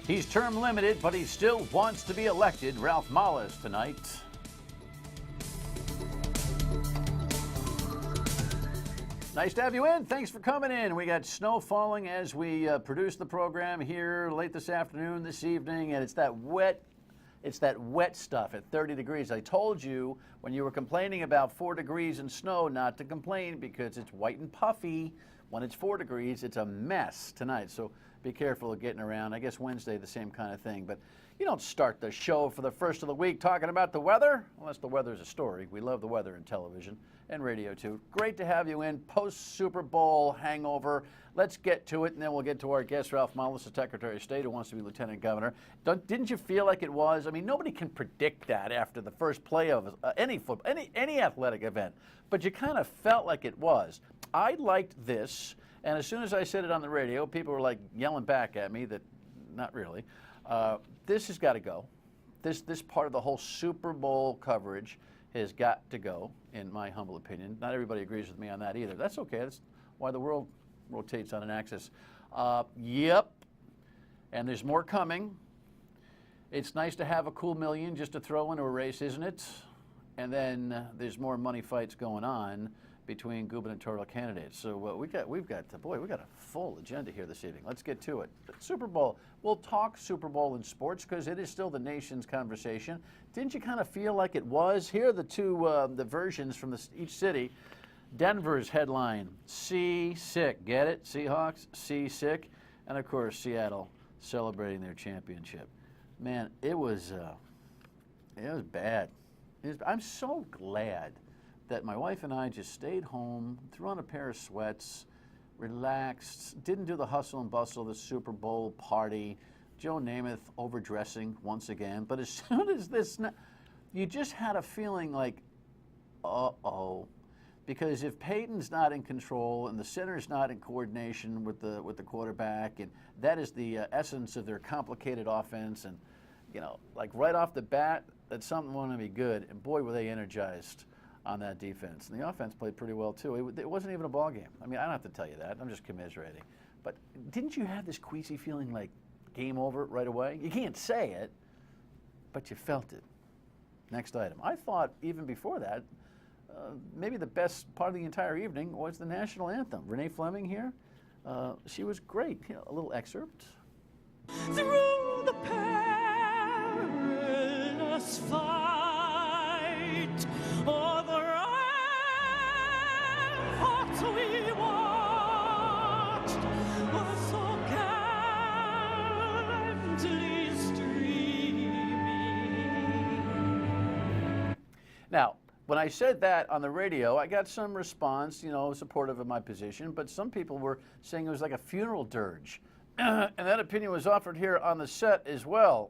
He's term limited, but he still wants to be elected. Ralph Mollis tonight. Nice to have you in. Thanks for coming in. We got snow falling as we produce the program here late this afternoon, this evening, and it's that wet stuff at 30 degrees. I told you when you were complaining about 4 degrees and snow not to complain because it's white and puffy. When it's 4 degrees, it's a mess tonight. So be careful of getting around. I guess Wednesday, the same kind of thing. But you don't start the show for the first of the week talking about the weather, unless the weather's a story. We love the weather in television and radio, too. Great to have you in. Post-Super Bowl hangover. Let's get to it, and then we'll get to our guest, Ralph Mollis, the Secretary of State, who wants to be Lieutenant Governor. Didn't you feel like it was? I mean, nobody can predict that after the first play of any athletic event, but you kind of felt like it was. I liked this. And as soon as I said it on the radio, people were like yelling back at me that, not really. This has got to go. This part of the whole Super Bowl coverage has got to go, in my humble opinion. Not everybody agrees with me on that either. That's okay. That's why the world rotates on an axis. Yep. And there's more coming. It's nice to have a cool million just to throw into a race, isn't it? And then there's more money fights going on between gubernatorial candidates. So we've got a full agenda here this evening. Let's get to it. Super Bowl. We'll talk Super Bowl in sports because it is still the nation's conversation. Didn't you kind of feel like it was? Here are the two the versions from each city. Denver's headline: "See Sick." Get it? Seahawks. See Sick. And of course Seattle celebrating their championship. Man, it was bad. I'm so glad that my wife and I just stayed home, threw on a pair of sweats, relaxed, didn't do the hustle and bustle of the Super Bowl party. Joe Namath overdressing once again. But as soon as this, you just had a feeling like, uh-oh. Because if Peyton's not in control and the center's not in coordination with the quarterback, and that is the essence of their complicated offense, and like right off the bat, that something wasn't going to be good. And boy, were they energized on that defense. And the offense played pretty well, too. It wasn't even a ball game. I mean, I don't have to tell you that. I'm just commiserating. But didn't you have this queasy feeling like game over right away? You can't say it, but you felt it. Next item. I thought even before that, maybe the best part of the entire evening was the national anthem. Renee Fleming here, she was great. A little excerpt. Through the perilous fight, o'er the ramparts we watched, were so gallantly streaming. Now, when I said that on the radio, I got some response, supportive of my position, but some people were saying it was like a funeral dirge. And that opinion was offered here on the set as well,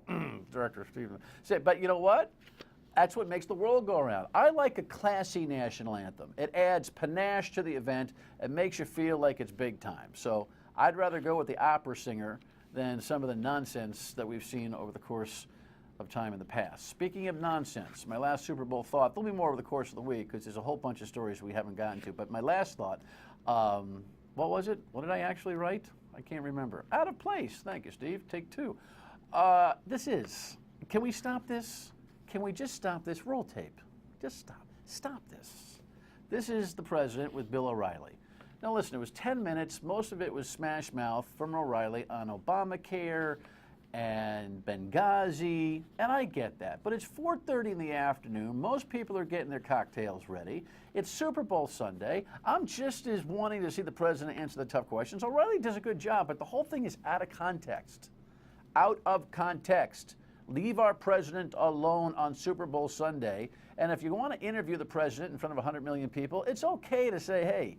Director Stephen said. But you know what? That's what makes the world go around. I like a classy national anthem. It adds panache to the event and makes you feel like it's big time. So I'd rather go with the opera singer than some of the nonsense that we've seen over the course of time in the past. Speaking of nonsense, my last Super Bowl thought, there'll be more over the course of the week because there's a whole bunch of stories we haven't gotten to, but my last thought, what was it? What did I actually write? I can't remember. Out of place. Thank you, Steve. Take two. Can we stop this? Can we just stop this? Roll tape. Just stop. Stop this. This is the president with Bill O'Reilly. Now listen, it was 10 minutes. Most of it was smash mouth from O'Reilly on Obamacare and Benghazi, and I get that. But it's 4:30 in the afternoon. Most people are getting their cocktails ready. It's Super Bowl Sunday. I'm just as wanting to see the president answer the tough questions. O'Reilly does a good job, but the whole thing is out of context. Out of context. Leave our president alone on Super Bowl Sunday. And if you want to interview the president in front of 100 million people, it's okay to say, hey,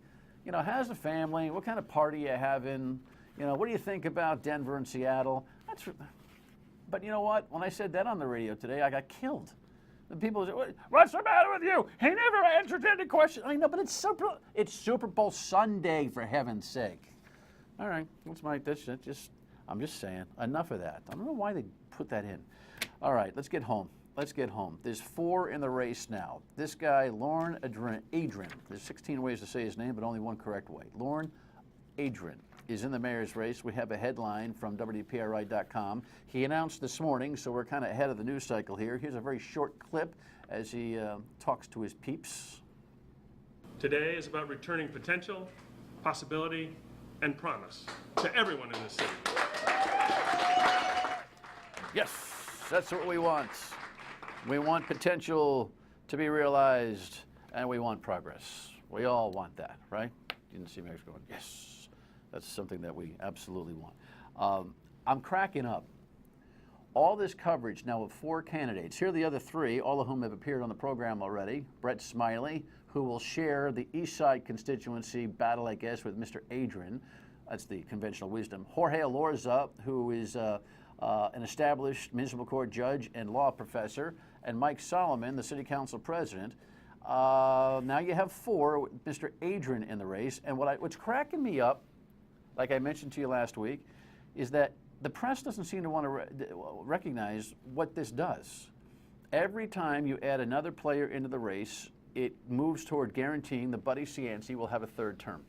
how's the family? What kind of party you having? What do you think about Denver and Seattle? But you know what? When I said that on the radio today, I got killed. The people said, what's the matter with you? He never answered any questions. I know, but it's Super Bowl Sunday, for heaven's sake. All right, I'm just saying. Enough of that. I don't know why they put that in. All right, let's get home. There's 4 in the race now. This guy, Lorne Adrian. There's 16 ways to say his name, but only one correct way. Lorne Adrian. is in the mayor's race. We have a headline from WPRI.com. He announced this morning, so we're kind of ahead of the news cycle here. Here's a very short clip as he talks to his peeps. Today is about returning potential, possibility, and promise to everyone in the city. Yes, that's what we want. We want potential to be realized, and we want progress. We all want that, right? You didn't see Mayor's going, yes. That's something that we absolutely want. I'm cracking up. All this coverage now of 4 candidates. Here are the other 3, all of whom have appeared on the program already. Brett Smiley, who will share the East Side constituency battle, I guess, with Mr. Adrian. That's the conventional wisdom. Jorge Alorza, who is an established municipal court judge and law professor, and Mike Solomon, the city council president. Now you have 4 with Mr. Adrian in the race. And what's cracking me up, like I mentioned to you last week, is that the press doesn't seem to want to recognize what this does. Every time you add another player into the race, it moves toward guaranteeing that Buddy Cianci will have a 3rd term.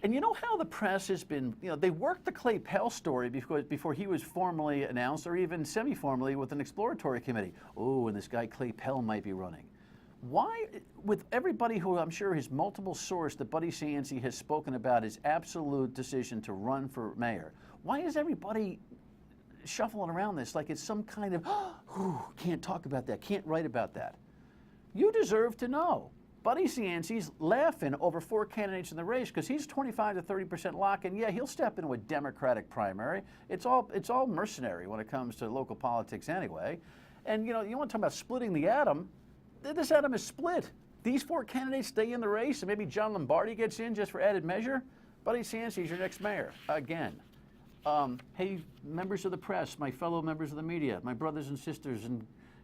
And you know how the press has been, they worked the Clay Pell story before he was formally announced, or even semi-formally with an exploratory committee. Oh, and this guy Clay Pell might be running. Why, with everybody who I'm sure has multiple source that Buddy Cianci has spoken about his absolute decision to run for mayor, why is everybody shuffling around this like it's some kind of, can't talk about that, can't write about that? You deserve to know. Buddy Cianci's laughing over 4 candidates in the race because he's 25 to 30% lock, and yeah, he'll step into a Democratic primary. It's all mercenary when it comes to local politics anyway. And you want to talk about splitting the atom. This atom is split. These 4 candidates stay in the race, and maybe John Lombardi gets in just for added measure. Buddy Cianci's your next mayor again. Hey, members of the press, my fellow members of the media, my brothers and sisters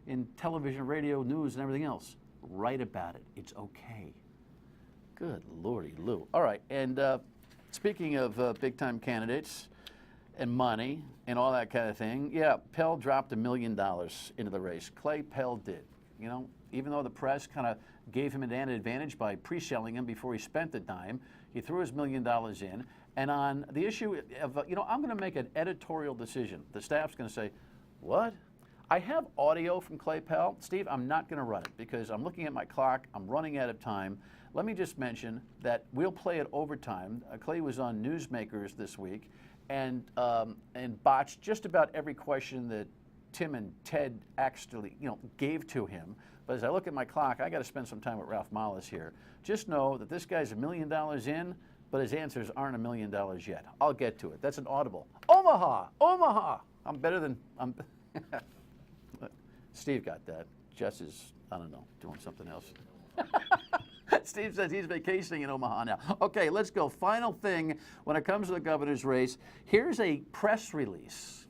in television, radio, news, and everything else. Write about it. It's okay. Good Lordy Lou. All right, and speaking of big-time candidates and money and all that kind of thing, yeah, Pell dropped $1 million into the race. Clay Pell did. Even though the press kind of gave him an advantage by pre-selling him before he spent the dime, he threw his $1 million in. And on the issue of, I'm going to make an editorial decision. The staff's going to say, what? I have audio from Clay Pell. Steve, I'm not going to run it because I'm looking at my clock. I'm running out of time. Let me just mention that we'll play it overtime. Clay was on Newsmakers this week and botched just about every question that Tim and Ted actually, gave to him. But as I look at my clock, I got to spend some time with Ralph Mollis here. Just know that this guy's $1 million in, but his answers aren't $1 million yet. I'll get to it. That's an audible. Omaha, Omaha. I'm better than Steve got that. Jess is, I don't know, doing something else. Steve says he's vacationing in Omaha now. Okay, let's go. Final thing when it comes to the governor's race. Here's a press release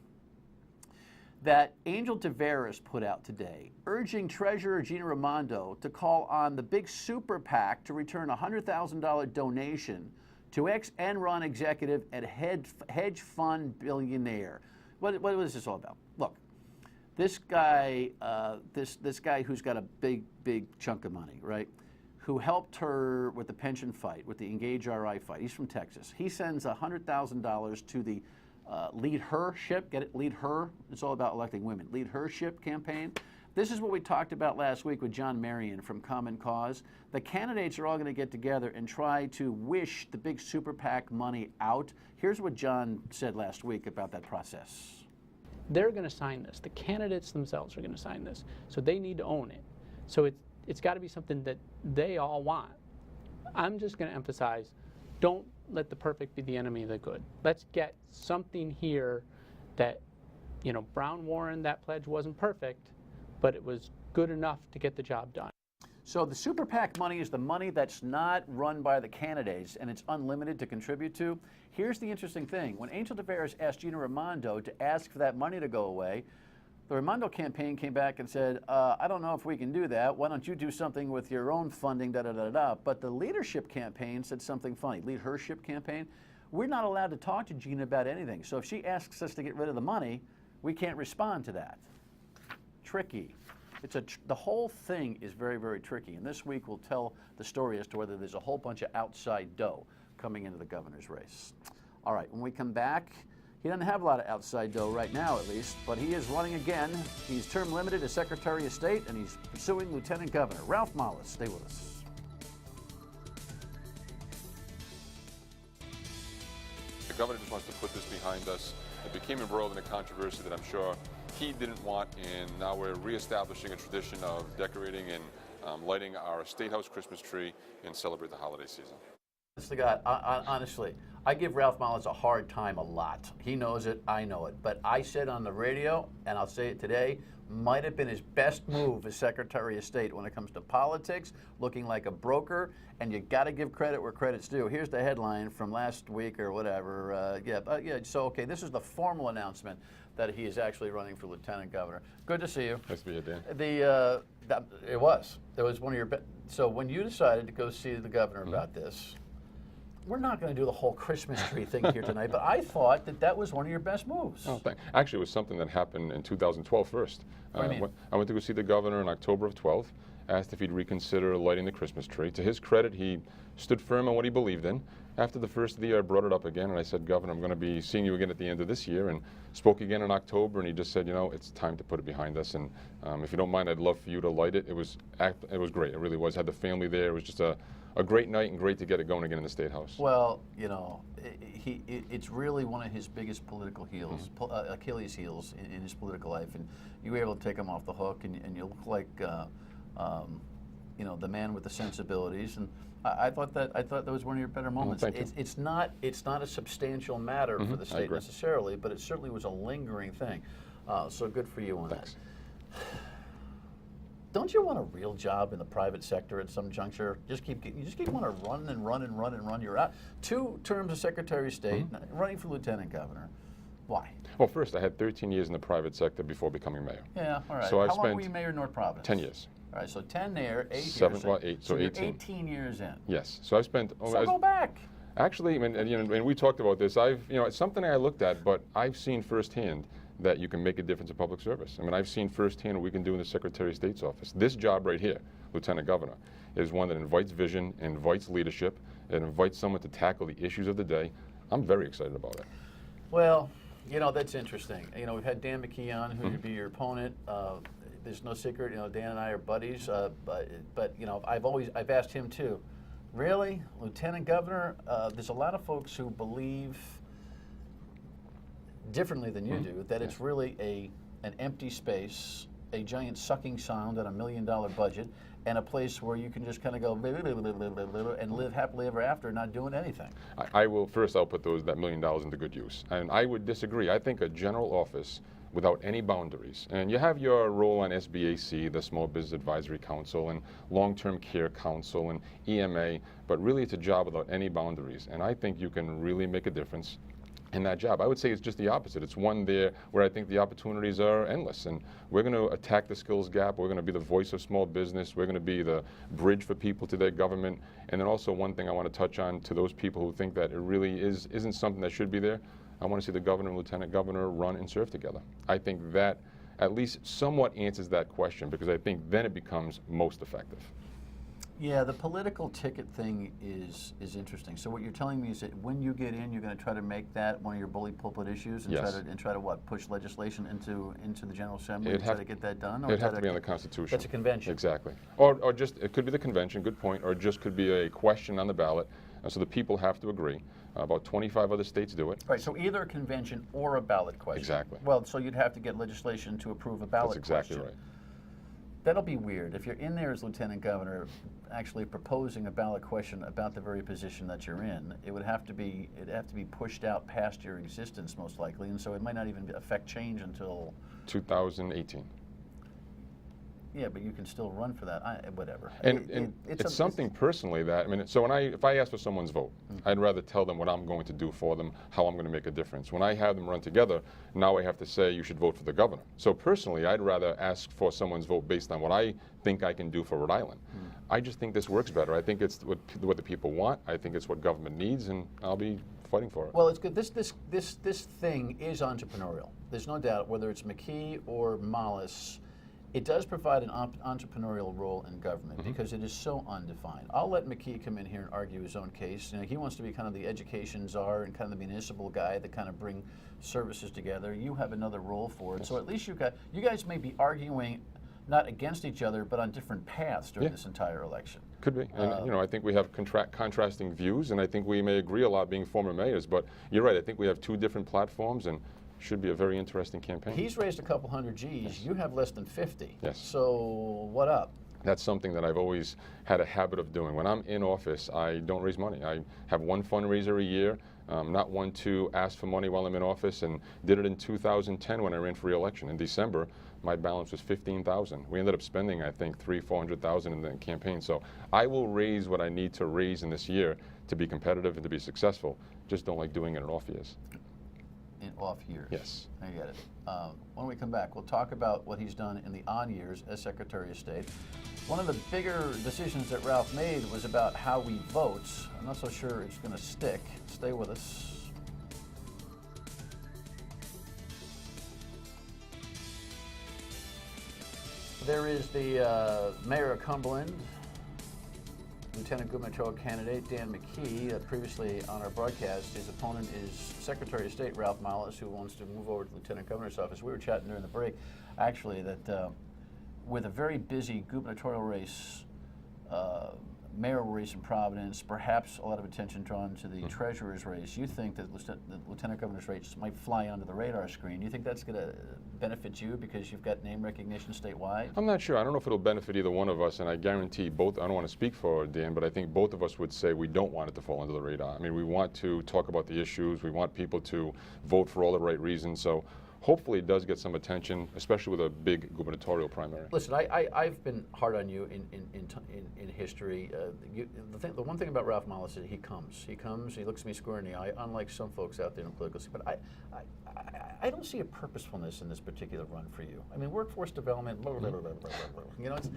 that Angel Tavares put out today, urging Treasurer Gina Raimondo to call on the big super PAC to return a $100,000 donation to ex-Enron executive and hedge fund billionaire. What was this all about? Look, this guy, this guy who's got a big chunk of money, right? Who helped her with the pension fight, with the Engage RI fight. He's from Texas. He sends $100,000 to the Lead Her Ship, get it? Lead Her. It's all about electing women. Lead Her Ship campaign. This is what we talked about last week with John Marion from Common Cause. The candidates are all going to get together and try to wish the big super PAC money out. Here's what John said last week about that process. They're going to sign this. The candidates themselves are going to sign this. So they need to own it. So it's got to be something that they all want. I'm just going to emphasize, don't let the perfect be the enemy of the good. Let's get something here that, Brown Warren, that pledge wasn't perfect, but it was good enough to get the job done. So the super PAC money is the money that's not run by the candidates and it's unlimited to contribute to. Here's the interesting thing. When Angel Tavares asked Gina Raimondo to ask for that money to go away, the Raimondo campaign came back and said, I don't know if we can do that. Why don't you do something with your own funding, da-da-da-da. But the leadership campaign said something funny. Lead Her Ship campaign. We're not allowed to talk to Gina about anything. So if she asks us to get rid of the money, we can't respond to that. Tricky. The whole thing is very, very tricky. And this week we'll tell the story as to whether there's a whole bunch of outside dough. coming into the governor's race. All right, when we come back, he doesn't have a lot of outside dough right now, at least, but he is running again. He's term limited as Secretary of State, and he's pursuing Lieutenant Governor. Ralph Mollis, stay with us. The governor just wants to put this behind us. It became embroiled in a controversy that I'm sure he didn't want, and now we're reestablishing a tradition of decorating and lighting our State House Christmas tree and celebrate the holiday season. Honest to God, honestly, I give Ralph Mollis a hard time a lot. He knows it, I know it. But I said on the radio, and I'll say it today, might have been his best move as Secretary of State when it comes to politics, looking like a broker, and you got to give credit where credit's due. Here's the headline from last week or whatever. So, okay, this is the formal announcement that he is actually running for Lieutenant Governor. Good to see you. Nice to meet you, Dan. It was one of your so when you decided to go see the governor about this, we're not going to do the whole Christmas tree thing here tonight, but I thought that was one of your best moves. Oh, actually, it was something that happened in 2012 first. What do you mean? I went to go see the governor in October of 12, asked if he'd reconsider lighting the Christmas tree. To his credit, he stood firm on what he believed in. After the first of the year, I brought it up again, and I said, Governor, I'm going to be seeing you again at the end of this year, and spoke again in October, and he just said, you know, it's time to put it behind us, and if you don't mind, I'd love for you to light it. It was great. It really was. Had the family there. It was just a great night, and great to get it going again in the State House. Well, you know, it's really one of his biggest political heels, Achilles heels in his political life, and you were able to take him off the hook, and you look like, you know, the man with the sensibilities, and I thought that was one of your better moments. Thank you. It's not a substantial matter for the state necessarily, but it certainly was a lingering thing. So good for you on Thanks. that. Don't you want a real job in the private sector at some juncture? You just keep wanting to run and run and run and run. You're out 2 terms as Secretary of State, running for Lieutenant Governor. Why? Well, first, I had 13 years in the private sector before becoming mayor. Yeah, all right. So How long were you mayor in North Providence? 10 years. All right, so 10 there, 8 7, years. well, 8, so you're 18. 18 years in. Yes. So I spent. So go back. Actually, and we talked about this. It's something I looked at, but I've seen firsthand that you can make a difference in public service. I mean, I've seen firsthand what we can do in the Secretary of State's office. This job right here, Lieutenant Governor, is one that invites vision, invites leadership, it invites someone to tackle the issues of the day. I'm very excited about it. Well, you know, that's interesting. You know, we've had Dan McKee on, who would be your opponent. There's no secret, you know, Dan and I are buddies, but you know, I've asked him too. Really, Lieutenant Governor? There's a lot of folks who believe differently than you do that it's really an empty space, a giant sucking sound on $1 million budget, and a place where you can just kind of go and live happily ever after, not doing anything. I'll put that $1 million into good use, and I would disagree. I think a general office without any boundaries. And you have your role on SBAC, the Small Business Advisory Council, and Long-Term Care Council, and EMA, but really it's a job without any boundaries. And I think you can really make a difference in that job. I would say it's just the opposite. It's one there where I think the opportunities are endless, and we're going to attack the skills gap. We're going to be the voice of small business. We're going to be the bridge for people to their government. And then also one thing I want to touch on to those people who think that it really isn't something that should be there. I want to see the governor and lieutenant governor run and serve together. I think that at least somewhat answers that question, because I think then it becomes most effective. Yeah, the political ticket thing is interesting. So what you're telling me is that when you get in, you're going to try to make that one of your bully pulpit issues, and Yes. try to what, push legislation into the General Assembly It'd and try have- to get that done. It'd have to be on the Constitution. That's a convention. Exactly. Or just, it could be the convention, good point, or it just could be a question on the ballot. So the people have to agree. About 25 other states do it. Right. So either a convention or a ballot question. Exactly. Well, so you'd have to get legislation to approve a ballot That's exactly question. right. That'll be weird if you're in there as lieutenant governor, actually proposing a ballot question about the very position that you're in. It'd have to be pushed out past your existence most likely, and so it might not even affect change until 2018. Yeah, but you can still run for that. Whatever. And it's something personally that, so if I ask for someone's vote, I'd rather tell them what I'm going to do for them, how I'm going to make a difference. When I have them run together, now I have to say you should vote for the governor. So personally, I'd rather ask for someone's vote based on what I think I can do for Rhode Island. I just think this works better. I think it's what the people want. I think it's what government needs, and I'll be fighting for it. Well, it's good. This thing is entrepreneurial. There's no doubt, whether it's McKee or Mollis. It does provide an entrepreneurial role in government because it is so undefined. I'll let McKee come in here and argue his own case. You know, he wants to be kind of the education czar and kind of the municipal guy that kind of bring services together. You have another role for it. So at least you guys may be arguing not against each other, but on different paths during this entire election. Could be. And, you know, I think we have contrasting views, and I think we may agree a lot being former mayors. But you're right. I think we have two different platforms, and should be a very interesting campaign. He's raised a couple hundred G's. Yes. You have less than 50. Yes. So what up? That's something that I've always had a habit of doing. When I'm in office, I don't raise money. I have one fundraiser a year, not one to ask for money while I'm in office, and did it in 2010 when I ran for re-election. In December, my balance was $15,000. We ended up spending, I think, $400,000 in the campaign. So I will raise what I need to raise in this year to be competitive and to be successful. Just don't like doing it in off years. In off years. Yes. I get it. When we come back, we'll talk about what he's done in the on years as Secretary of State. One of the bigger decisions that Ralph made was about how we vote. I'm not so sure it's going to stick. Stay with us. There is the Mayor of Cumberland, Lieutenant Gubernatorial candidate Dan McKee. Previously on our broadcast, his opponent is Secretary of State Ralph Malus, who wants to move over to the Lieutenant Governor's office. We were chatting during the break, actually, that with a very busy gubernatorial race, mayoral race in Providence, perhaps a lot of attention drawn to the treasurer's race, you think that the Lieutenant Governor's race might fly under the radar screen. You think that's going to benefit you because you've got name recognition statewide? I'm not sure. I don't know if it'll benefit either one of us, and I guarantee both, I don't want to speak for Dan, but I think both of us would say we don't want it to fall under the radar. I mean, we want to talk about the issues. We want people to vote for all the right reasons. So hopefully it does get some attention, especially with a big gubernatorial primary. Listen, I've been hard on you in history. The one thing about Ralph Malus is he comes, he looks me square in the eye, unlike some folks out there in the political scene. But I don't see a purposefulness in this particular run for you. I mean, workforce development, blah, blah, blah, blah, blah, blah. You know, it's,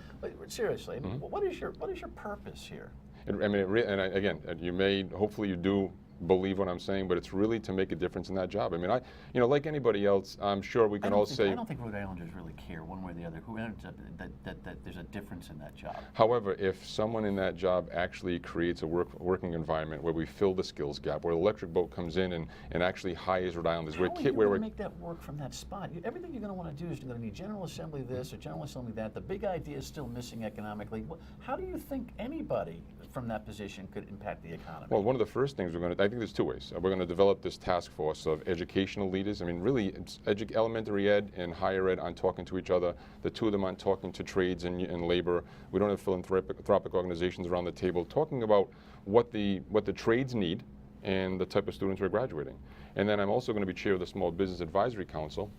seriously, I mean, what is your purpose here? Again, you may, hopefully you do believe what I'm saying, but it's really to make a difference in that job. I mean, like anybody else, I'm sure we can all say. I don't think Rhode Islanders really care one way or the other who ends up that there's a difference in that job. However, if someone in that job actually creates a working environment where we fill the skills gap, where the electric boat comes in and actually hires Rhode Islanders, how are you going to make that work from that spot? Everything you're going to want to do is you're going to need General Assembly this or General Assembly that. The big idea is still missing economically. How do you think anybody from that position could impact the economy? Well, one of the first things I think there's two ways. We're going to develop this task force of educational leaders. I mean, really, it's elementary ed and higher ed on talking to each other. The two of them on talking to trades and labor. We don't have philanthropic organizations around the table talking about what the trades need and the type of students we're graduating. And then I'm also going to be chair of the Small Business Advisory Council.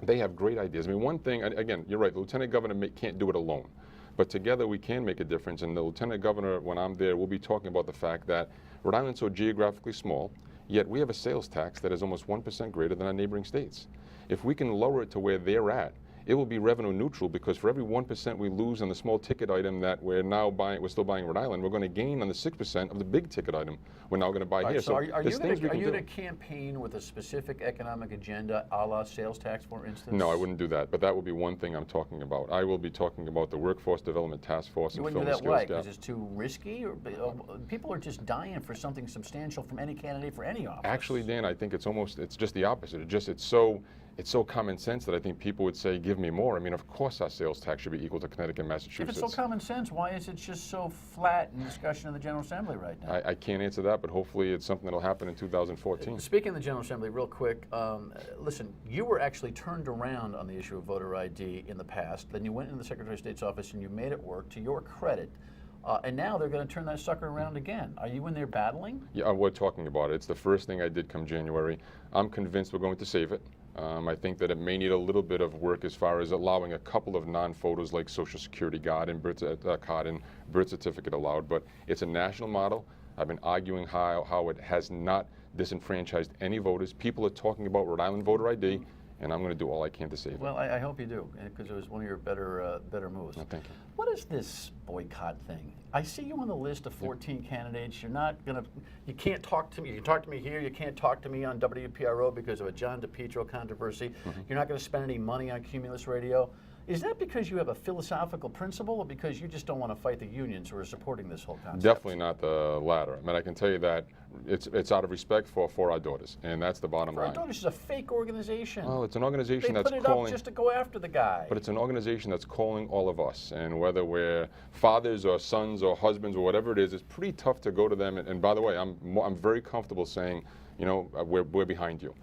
They have great ideas. I mean, one thing, again, you're right, the Lieutenant Governor can't do it alone. But together we can make a difference. And the Lieutenant Governor, when I'm there, will be talking about the fact that Rhode Island's so geographically small, yet we have a sales tax that is almost 1% greater than our neighboring states. If we can lower it to where they're at, it will be revenue neutral, because for every 1% we lose on the small ticket item that we're still buying Rhode Island, we're going to gain on the 6% of the big ticket item we're now going to buy here. So are you going to campaign with a specific economic agenda, a la sales tax, for instance? No, I wouldn't do that, but that would be one thing I'm talking about. I will be talking about the Workforce Development Task Force. You wouldn't do that, why? Because it's too risky? Or people are just dying for something substantial from any candidate for any office. Actually, Dan, I think it's just the opposite. It's so common sense that I think people would say, give me more. I mean, of course our sales tax should be equal to Connecticut and Massachusetts. If it's so common sense, why is it just so flat in discussion in the General Assembly right now? I can't answer that, but hopefully it's something that will happen in 2014. Speaking of the General Assembly, real quick, listen, you were actually turned around on the issue of voter ID in the past. Then you went into the Secretary of State's office and you made it work, to your credit. And now they're going to turn that sucker around again. Are you in there battling? Yeah, we're talking about it. It's the first thing I did come January. I'm convinced we're going to save it. I think that it may need a little bit of work as far as allowing a couple of non-photos like Social Security card and birth certificate allowed, but it's a national model. I've been arguing how it has not disenfranchised any voters. People are talking about Rhode Island voter ID, and I'm going to do all I can to save it. Well, I hope you do, because it was one of your better moves. Well, thank you. What is this boycott thing? I see you on the list of 14 candidates. You're not going to, you can't talk to me. You can talk to me here. You can't talk to me on WPRO because of a John DePietro controversy. You're not going to spend any money on Cumulus Radio. Is that because you have a philosophical principle, or because you just don't want to fight the unions who are supporting this whole concept? Definitely not the latter. I mean, I can tell you that it's out of respect for our daughters, and that's the bottom For our line. daughters is a fake organization. Well, it's an organization They that's put it calling. up just to go after the guy. But it's an organization that's calling all of us, and whether we're fathers or sons or husbands or whatever it is, it's pretty tough to go to them. And by the way, I'm very comfortable saying, you know, we're behind you.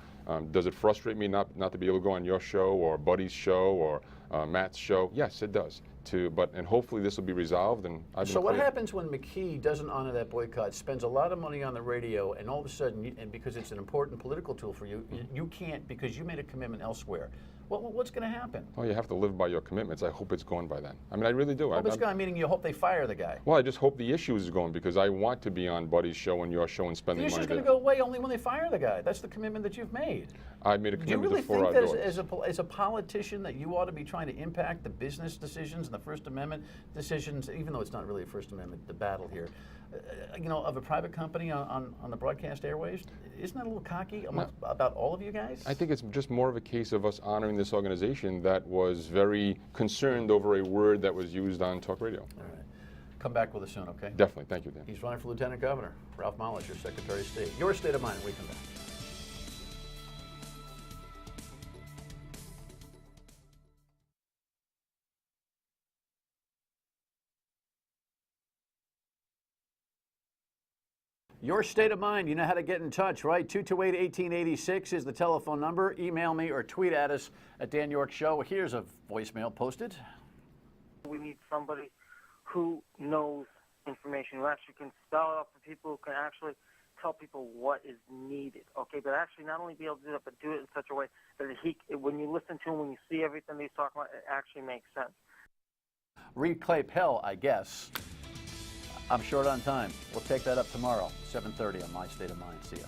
Does it frustrate me not to be able to go on your show or Buddy's show or Matt's show? Yes, it does. And hopefully this will be resolved. And So what happens when McKee doesn't honor that boycott, spends a lot of money on the radio, and all of a sudden, and because it's an important political tool for you, you can't because you made a commitment elsewhere? What's going to happen? Well, you have to live by your commitments. I hope it's gone by then. I mean, I really do. Hope it's gone, meaning you hope they fire the guy. Well, I just hope the issue is gone because I want to be on Buddy's show and your show and spend The the issue's money. going to go away only when they fire the guy. That's the commitment that you've made. I made a Do you commitment really for think our that daughters. as a politician that you ought to be trying to impact the business decisions and the First Amendment decisions, even though it's not really a First Amendment battle here, you know, of a private company on the broadcast airwaves? Isn't that a little cocky about all of you guys? I think it's just more of a case of us honoring this organization that was very concerned over a word that was used on talk radio. All right. Come back with us soon, okay? Definitely. Thank you, Dan. He's running for Lieutenant Governor. Ralph Mollett, your Secretary of State. Your state of mind when we come back. Your state of mind, you know how to get in touch, right? 228-1886 is the telephone number. Email me or tweet at us at Dan Yorke Show. Here's a voicemail posted. We need somebody who knows information, who actually can spell it out for people, who can actually tell people what is needed, okay? But actually not only be able to do that, but do it in such a way that when you listen to him, when you see everything that he's talking about, it actually makes sense. Reed Clay Pell, I guess. I'm short on time. We'll take that up tomorrow, 7:30 on My State of Mind. See ya.